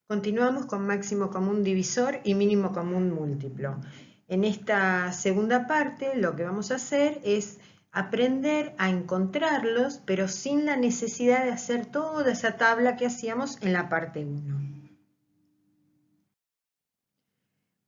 Continuamos con máximo común divisor y mínimo común múltiplo. En esta segunda parte lo que vamos a hacer es aprender a encontrarlos, pero sin la necesidad de hacer toda esa tabla que hacíamos en la parte 1.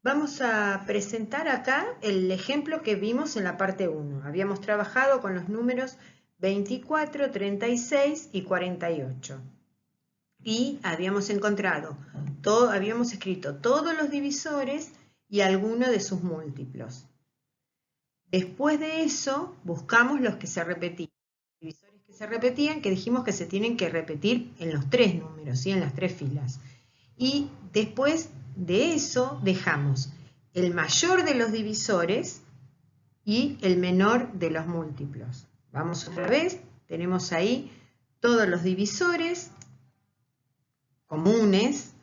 Vamos a presentar acá el ejemplo que vimos en la parte 1. Habíamos trabajado con los números 24, 36 y 48. Y habíamos escrito todos los divisores y alguno de sus múltiplos. Después de eso, buscamos los que se repetían. Los divisores que se repetían, que dijimos que se tienen que repetir en los 3 números, ¿sí? En las 3 filas. Y después de eso, dejamos el mayor de los divisores y el menor de los múltiplos. Vamos otra vez, tenemos ahí todos los divisores comunes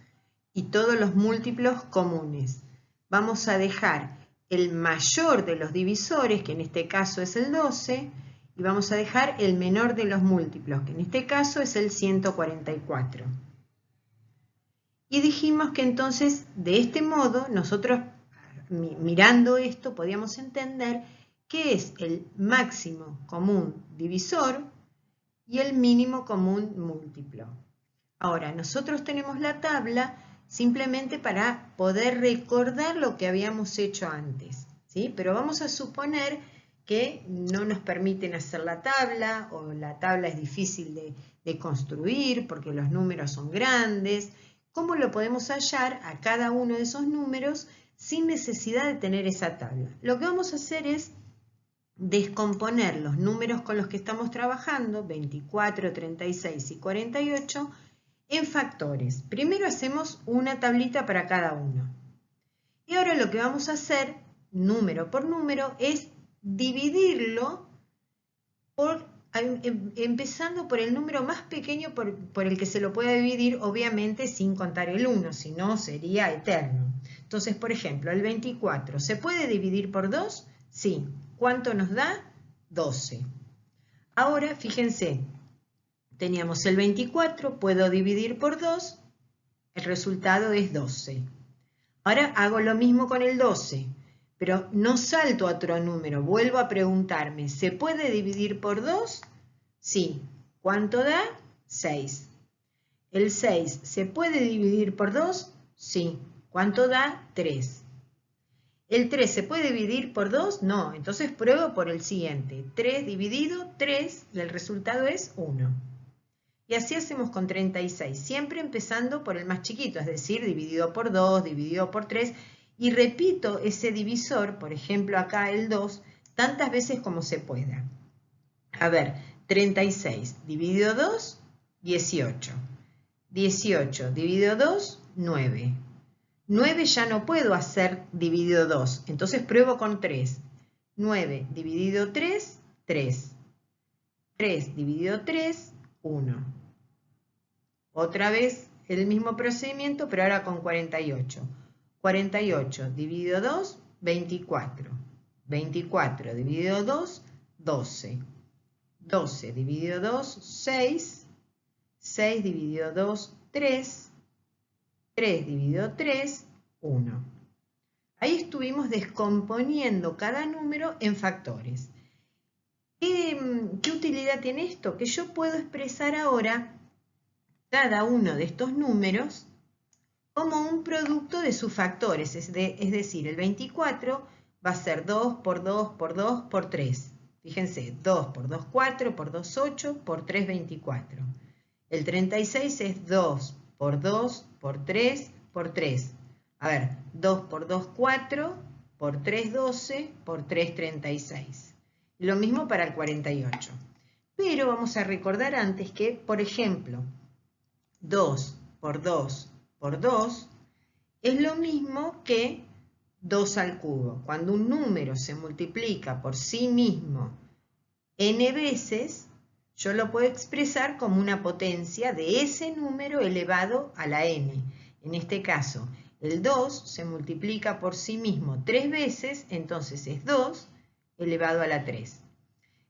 y todos los múltiplos comunes. Vamos a dejar el mayor de los divisores, que en este caso es el 12, y vamos a dejar el menor de los múltiplos, que en este caso es el 144. Y dijimos que entonces, de este modo, nosotros mirando esto podíamos entender qué es el máximo común divisor y el mínimo común múltiplo. Ahora, nosotros tenemos la tabla simplemente para poder recordar lo que habíamos hecho antes, ¿sí? Pero vamos a suponer que no nos permiten hacer la tabla o la tabla es difícil de construir porque los números son grandes. ¿Cómo lo podemos hallar a cada uno de esos números sin necesidad de tener esa tabla? Lo que vamos a hacer es descomponer los números con los que estamos trabajando, 24, 36 y 48, en factores. Primero hacemos una tablita para cada uno. Y ahora lo que vamos a hacer, número por número, es dividirlo empezando por el número más pequeño por el que se lo pueda dividir, obviamente sin contar el 1, si no sería eterno. Entonces, por ejemplo, el 24, ¿se puede dividir por 2? Sí. ¿Cuánto nos da? 12. Ahora, fíjense, teníamos el 24, puedo dividir por 2, el resultado es 12. Ahora hago lo mismo con el 12, pero no salto a otro número, vuelvo a preguntarme, ¿se puede dividir por 2? Sí. ¿Cuánto da? 6. ¿El 6 se puede dividir por 2? Sí. ¿Cuánto da? 3. ¿El 3 se puede dividir por 2? No. Entonces pruebo por el siguiente. 3 dividido 3 y el resultado es 1. Y así hacemos con 36, siempre empezando por el más chiquito, es decir, dividido por 2, dividido por 3, y repito ese divisor, por ejemplo acá el 2, tantas veces como se pueda. A ver, 36 dividido 2, 18. 18 dividido 2, 9. 9 ya no puedo hacer dividido 2, entonces pruebo con 3. 9 dividido 3, 3. 3 dividido 3, 1. Otra vez el mismo procedimiento, pero ahora con 48. 48 dividido 2, 24. 24 dividido 2, 12. 12 dividido 2, 6. 6 dividido 2, 3. 3 dividido 3, 1. Ahí estuvimos descomponiendo cada número en factores. ¿Qué utilidad tiene esto? Que yo puedo expresar ahora cada uno de estos números como un producto de sus factores, es decir, el 24 va a ser 2 por 2 por 2 por 3. Fíjense, 2 por 2, 4, por 2, 8, por 3, 24. El 36 es 2 por 2 por 3 por 3. A ver, 2 por 2, 4, por 3, 12, por 3, 36. Lo mismo para el 48. Pero vamos a recordar antes que, por ejemplo, 2 por 2 por 2 es lo mismo que 2 al cubo. Cuando un número se multiplica por sí mismo n veces, yo lo puedo expresar como una potencia de ese número elevado a la n. En este caso, el 2 se multiplica por sí mismo 3 veces, entonces es 2 elevado a la 3.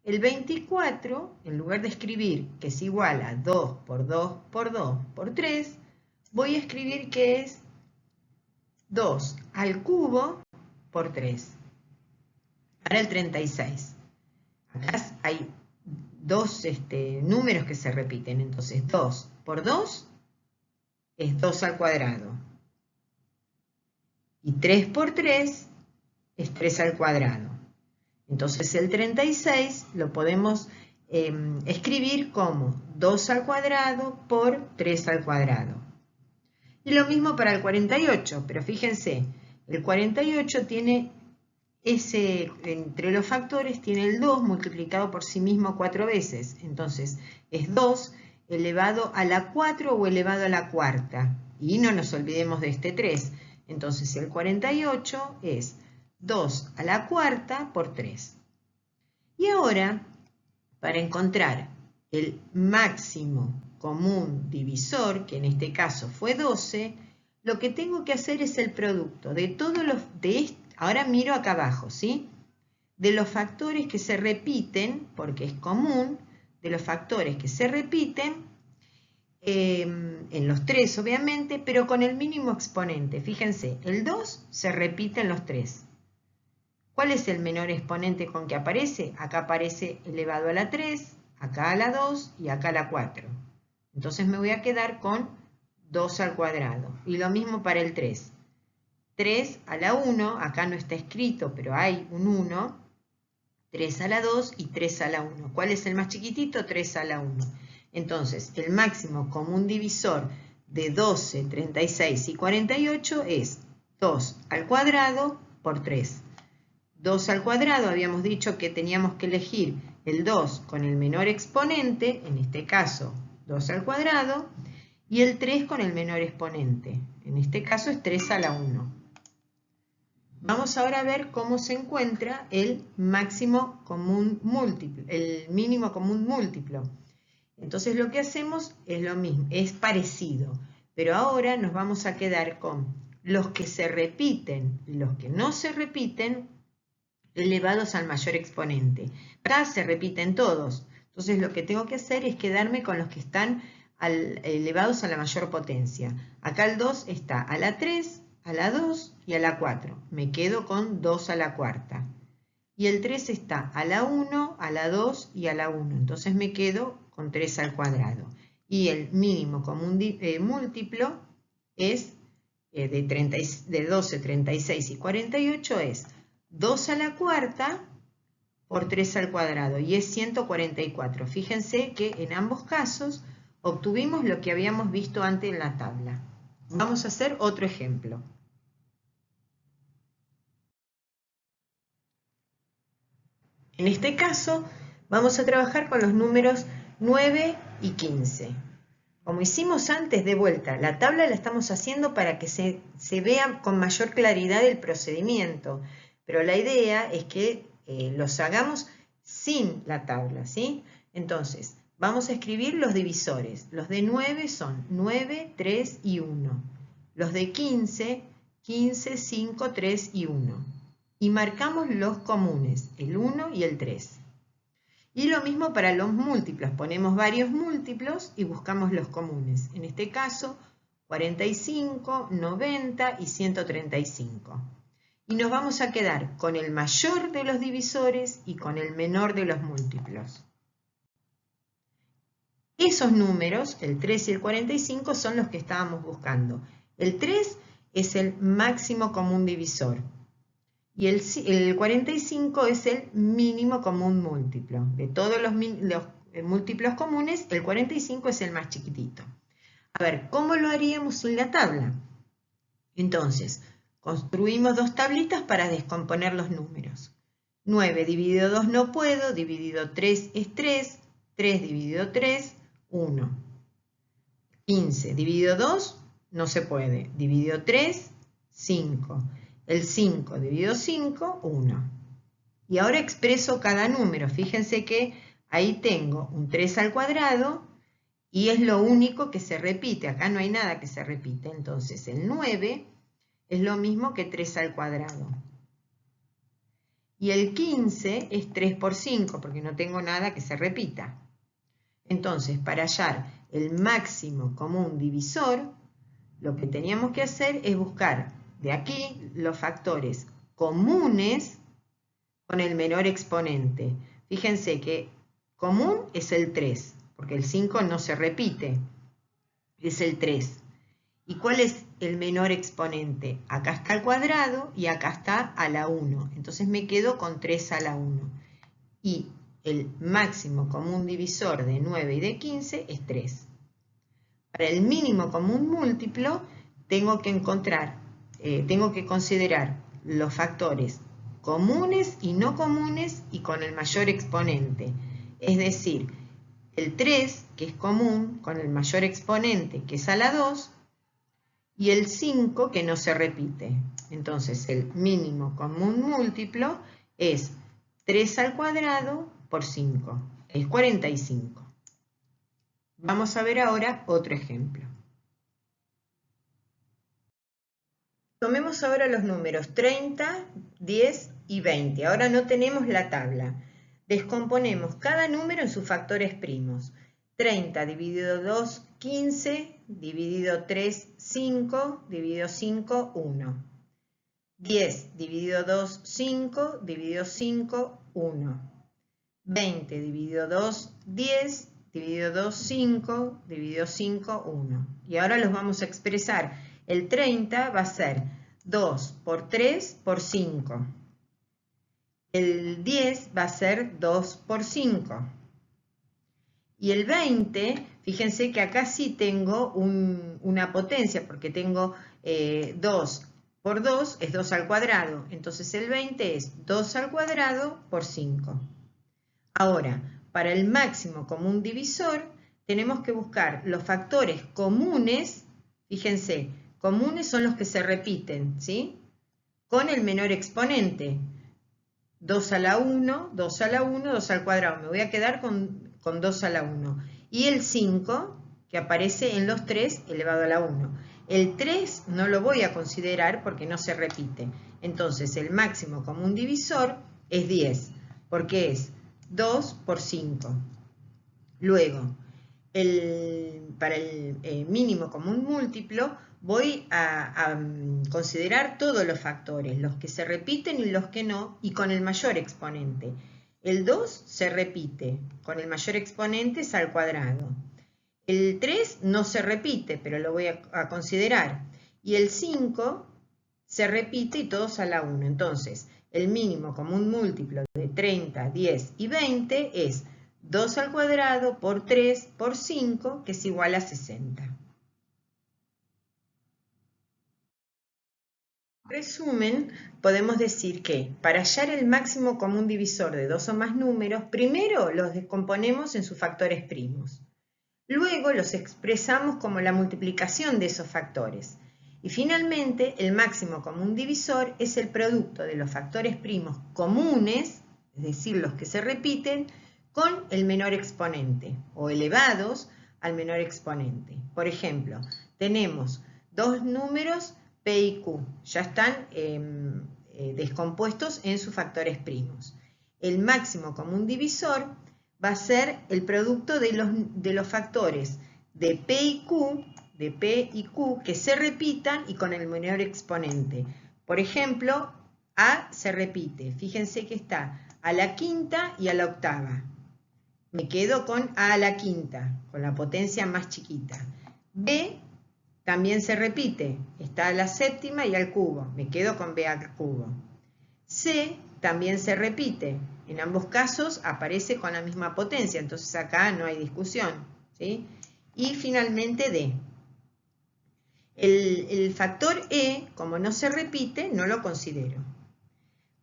El 24, en lugar de escribir que es igual a 2 por 2 por 2 por 3, voy a escribir que es 2 al cubo por 3. Ahora el 36. Acá hay dos números que se repiten, entonces 2 por 2 es 2 al cuadrado. Y 3 por 3 es 3 al cuadrado. Entonces el 36 lo podemos escribir como 2 al cuadrado por 3 al cuadrado. Y lo mismo para el 48, pero fíjense, el 48 tiene entre los factores tiene el 2 multiplicado por sí mismo 4 veces. Entonces es 2 elevado a la 4 o elevado a la cuarta. Y no nos olvidemos de este 3. Entonces el 48 es 2 a la cuarta por 3. Y ahora, para encontrar el máximo común divisor, que en este caso fue 12, lo que tengo que hacer es el producto de todos los... ahora miro acá abajo, ¿sí? De los factores que se repiten, porque es común, de los factores que se repiten, en los 3 obviamente, pero con el mínimo exponente. Fíjense, el 2 se repite en los 3. ¿Cuál es el menor exponente con que aparece? Acá aparece elevado a la 3, acá a la 2 y acá a la 4. Entonces me voy a quedar con 2 al cuadrado. Y lo mismo para el 3. 3 a la 1, acá no está escrito, pero hay un 1. 3 a la 2 y 3 a la 1. ¿Cuál es el más chiquitito? 3 a la 1. Entonces, el máximo común divisor de 12, 36 y 48 es 2 al cuadrado por 3. 2 al cuadrado, habíamos dicho que teníamos que elegir el 2 con el menor exponente, en este caso 2 al cuadrado, y el 3 con el menor exponente, en este caso es 3 a la 1. Vamos ahora a ver cómo se encuentra el máximo común múltiplo, el mínimo común múltiplo. Entonces lo que hacemos es lo mismo, es parecido, pero ahora nos vamos a quedar con los que se repiten y los que no se repiten elevados al mayor exponente. Acá se repiten todos, entonces lo que tengo que hacer es quedarme con los que están elevados a la mayor potencia. Acá el 2 está a la 3, a la 2 y a la 4. Me quedo con 2 a la cuarta. Y el 3 está a la 1, a la 2 y a la 1. Entonces me quedo con 3 al cuadrado. Y el mínimo común múltiplo es de 12, 36 y 48 es 2 a la cuarta por 3 al cuadrado. Y es 144. Fíjense que en ambos casos obtuvimos lo que habíamos visto antes en la tabla. Vamos a hacer otro ejemplo. En este caso, vamos a trabajar con los números 9 y 15. Como hicimos antes, de vuelta, la tabla la estamos haciendo para que se vea con mayor claridad el procedimiento, pero la idea es que los hagamos sin la tabla, ¿sí? Entonces, vamos a escribir los divisores. Los de 9 son 9, 3 y 1. Los de 15, 15, 5, 3 y 1. Y marcamos los comunes, el 1 y el 3. Y lo mismo para los múltiplos, ponemos varios múltiplos y buscamos los comunes. En este caso, 45, 90 y 135. Y nos vamos a quedar con el mayor de los divisores y con el menor de los múltiplos. Esos números, el 3 y el 45, son los que estábamos buscando. El 3 es el máximo común divisor. Y el 45 es el mínimo común múltiplo. De todos los múltiplos comunes, el 45 es el más chiquitito. A ver, ¿cómo lo haríamos sin la tabla? Entonces, construimos dos tablitas para descomponer los números. 9 dividido 2 no puedo, dividido 3 es 3, 3 dividido 3, 1. 15 dividido 2 no se puede, dividido 3, 5. El 5 dividido 5, 1. Y ahora expreso cada número. Fíjense que ahí tengo un 3 al cuadrado y es lo único que se repite. Acá no hay nada que se repite. Entonces el 9 es lo mismo que 3 al cuadrado. Y el 15 es 3 por 5 porque no tengo nada que se repita. Entonces, para hallar el máximo común divisor, lo que teníamos que hacer es buscar de aquí los factores comunes con el menor exponente. Fíjense que común es el 3, porque el 5 no se repite, es el 3. ¿Y cuál es el menor exponente? Acá está al cuadrado y acá está a la 1. Entonces me quedo con 3 a la 1. Y el máximo común divisor de 9 y de 15 es 3. Para el mínimo común múltiplo tengo que considerar los factores comunes y no comunes y con el mayor exponente. Es decir, el 3, que es común, con el mayor exponente, que es a la 2, y el 5, que no se repite. Entonces, el mínimo común múltiplo es 3 al cuadrado por 5, es 45. Vamos a ver ahora otro ejemplo. Tomemos ahora los números 30, 10 y 20. Ahora no tenemos la tabla. Descomponemos cada número en sus factores primos. 30 dividido 2, 15, dividido 3, 5, dividido 5, 1. 10 dividido 2, 5, dividido 5, 1. 20 dividido 2, 10, dividido 2, 5, dividido 5, 1. Y ahora los vamos a expresar. El 30 va a ser 2 por 3 por 5. El 10 va a ser 2 por 5. Y el 20, fíjense que acá sí tengo una potencia, porque tengo 2 por 2 es 2 al cuadrado. Entonces el 20 es 2 al cuadrado por 5. Ahora, para el máximo común divisor, tenemos que buscar los factores comunes. Fíjense, comunes son los que se repiten, ¿sí? Con el menor exponente. 2 a la 1, 2 a la 1, 2 al cuadrado. Me voy a quedar con 2 a la 1. Y el 5, que aparece en los 3 elevado a la 1. El 3 no lo voy a considerar porque no se repite. Entonces, el máximo común divisor es 10, porque es 2 por 5. Luego, para el mínimo común múltiplo, voy a considerar todos los factores, los que se repiten y los que no, y con el mayor exponente. El 2 se repite, con el mayor exponente es al cuadrado. El 3 no se repite, pero lo voy a considerar. Y el 5 se repite y todos a la 1. Entonces, el mínimo común múltiplo de 30, 10 y 20 es 2 al cuadrado por 3 por 5, que es igual a 60. En resumen, podemos decir que para hallar el máximo común divisor de dos o más números, primero los descomponemos en sus factores primos. Luego los expresamos como la multiplicación de esos factores. Y finalmente, el máximo común divisor es el producto de los factores primos comunes, es decir, los que se repiten, con el menor exponente o elevados al menor exponente. Por ejemplo, tenemos dos números P y Q, ya están descompuestos en sus factores primos. El máximo común divisor va a ser el producto de los factores de P y Q que se repitan y con el menor exponente. Por ejemplo, A se repite, fíjense que está a la quinta y a la octava. Me quedo con A a la quinta, con la potencia más chiquita. B también se repite, está a la séptima y al cubo, me quedo con B al cubo. C también se repite, en ambos casos aparece con la misma potencia, entonces acá no hay discusión, ¿sí? Y finalmente D. El factor E, como no se repite, no lo considero.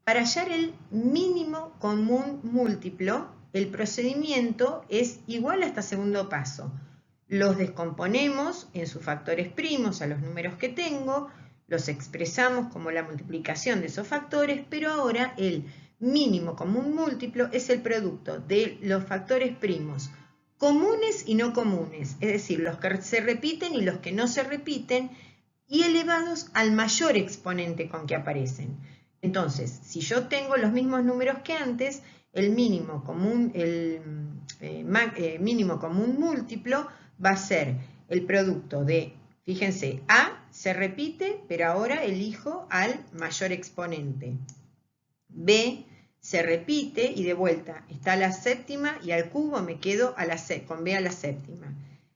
Para hallar el mínimo común múltiplo, el procedimiento es igual a este segundo paso. Los descomponemos en sus factores primos a los números que tengo, los expresamos como la multiplicación de esos factores, pero ahora el mínimo común múltiplo es el producto de los factores primos comunes y no comunes, es decir, los que se repiten y los que no se repiten, y elevados al mayor exponente con que aparecen. Entonces, si yo tengo los mismos números que antes, el mínimo común múltiplo va a ser el producto de Fíjense, A se repite, pero ahora elijo al mayor exponente. B se repite y de vuelta está la séptima y al cubo me quedo con B a la séptima.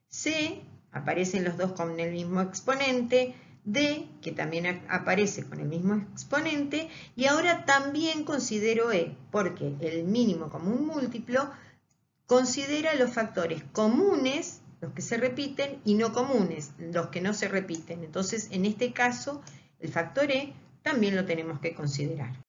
C, aparecen los dos con el mismo exponente. D, que también aparece con el mismo exponente. Y ahora también considero E, porque el mínimo común múltiplo considera los factores comunes, los que se repiten, y no comunes, los que no se repiten. Entonces, en este caso, el factor E también lo tenemos que considerar.